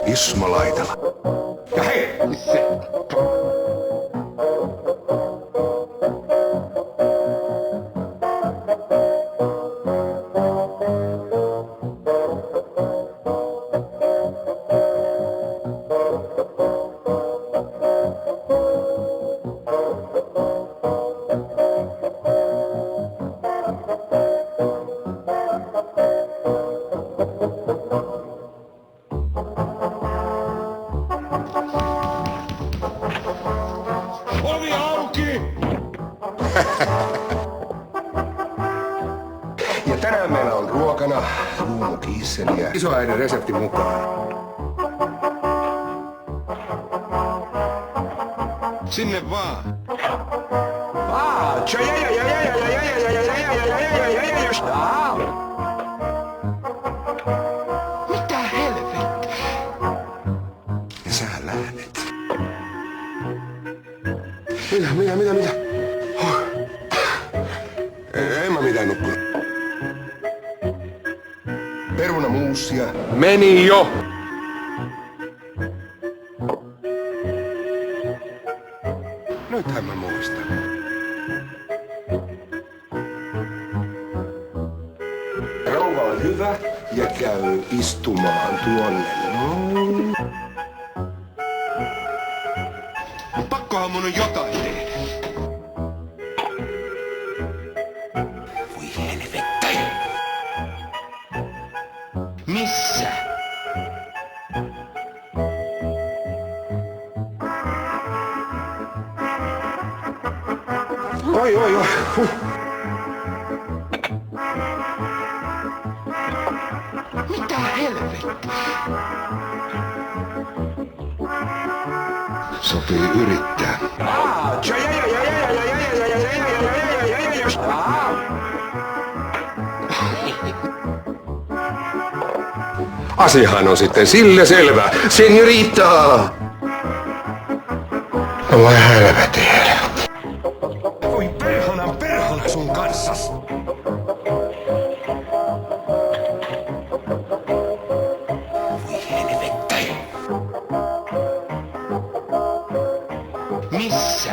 Ismo Laitala. Ja hei, se... Ovi auki! Ja tänään meillä on ruokana luumukiisseliä isoäidin reseptin mukaan. Sinne vaan! Mitä helvettiä? Ja sä lähdet. Mitä? En mä mitään nukkunut. Perunamuusia. Meni jo! Nythän mä muistan. Rouva on hyvä ja käy istumaan tuonne. Pakkohan mun on jotain tehdä. Voi helvetti. Missä? Oi. Mitä helvettiä? Sopii yrittää. Asiahan on sitten sille selvä. Senorita! No vai helvetin. Voi perhana sun kanssas! Voi helvetti. Missä?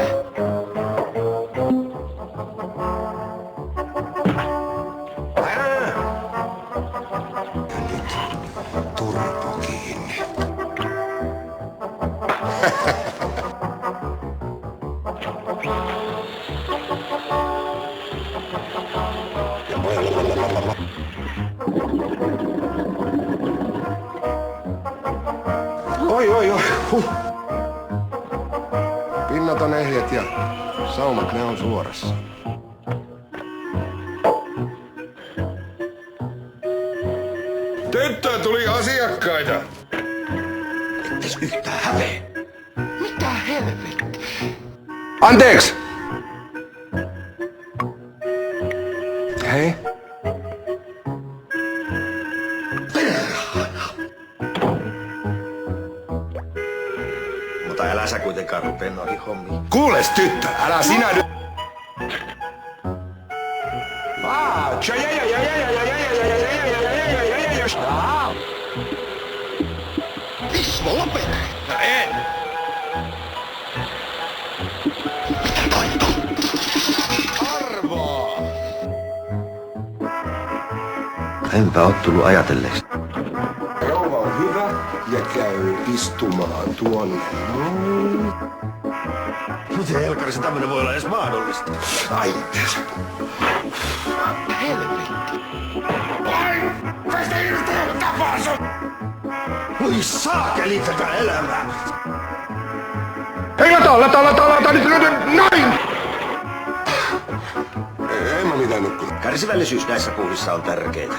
Ja nyt turpo kiinni. Oi. Pinnat on ehjät ja saumat ne on suorassa. Tyttöön tuli asiakkaita! Etteis yhtään häveä. Mitä helvettiä? Anteeksi! Hei. Mutta älä sä kuitenkaan rupee noihin hommiin. Kuules tyttö, älä sinä nyt. Ismo, lopeta! No en! Arvaa! Enpä oo tullut ajatelleeksi. Rouva on hyvä ja käy istumaan tuonne. Miten helkarissa tämmönen voi olla edes mahdollista? Ai, Helvetti! päästä irti, tapaa sun! Voi saakeli tätä elämää! Hei, lata, nyt noin! En mä mitään nukkunut. Kärsivällisyys näissä puhdissa on tärkeää.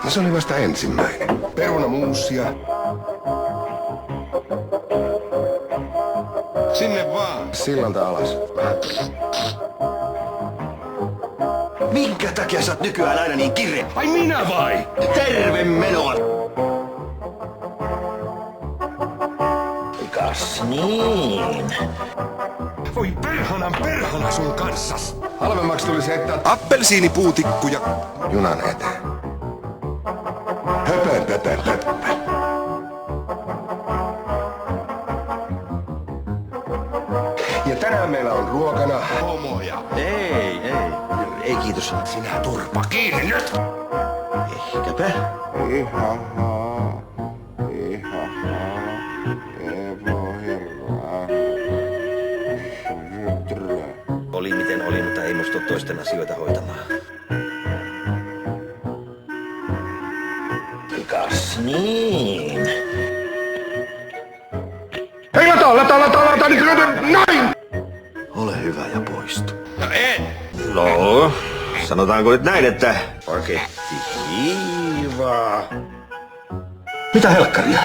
No se oli vasta ensimmäinen. Perunamuusia. Sinne vaan! Sillalta alas. Minkä takia sä oot nykyään aina niin kireä? Ai minä vai? Terve menoa! Kas niin. Voi perhana sun kanssas! Halvemmaksi tulisi heittää Appelsiinipuutikkuja. junan eteen. Höpön, pöpön, pöppö. Ja tänään meillä on ruokana Homoja. Ei kiitos. sinä turpa kiinni nyt! Ehkäpä. Oli miten oli, mutta ei musta ole toisten asioita hoitamaan. Kas niin. Hei, lata, niin näin! Ole hyvä ja poistu. No en. No, sanotaanko nyt näin, että paketti hiivaa. Mitä helkkaria?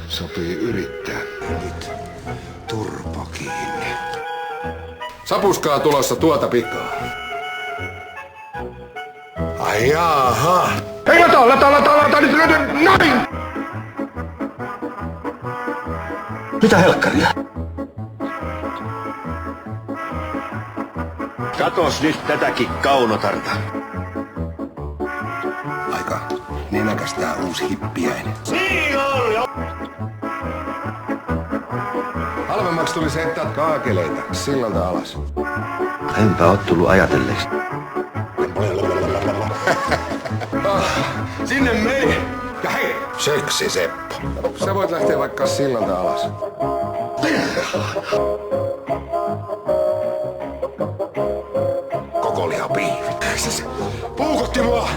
Sopii yrittää. Nyt turpa kiinni. Sapuskaa tulossa tuota pikaa. Ai jaha. Hei, lata, niin näin! Mitä helkkaria? Katos nyt tätäkin kaunotarta. Aika nenäkäs tää uusi hippiäinen. Halvemmaksi tulisi heittää kaakeleita sillalta alas. Enpä oo tullut ajatelleeksi. Sinne meni! Ja hei! Seksi Seppo. Sä voit lähteä vaikka sillalta alas. Koko liha piivi. Se puukotti mua!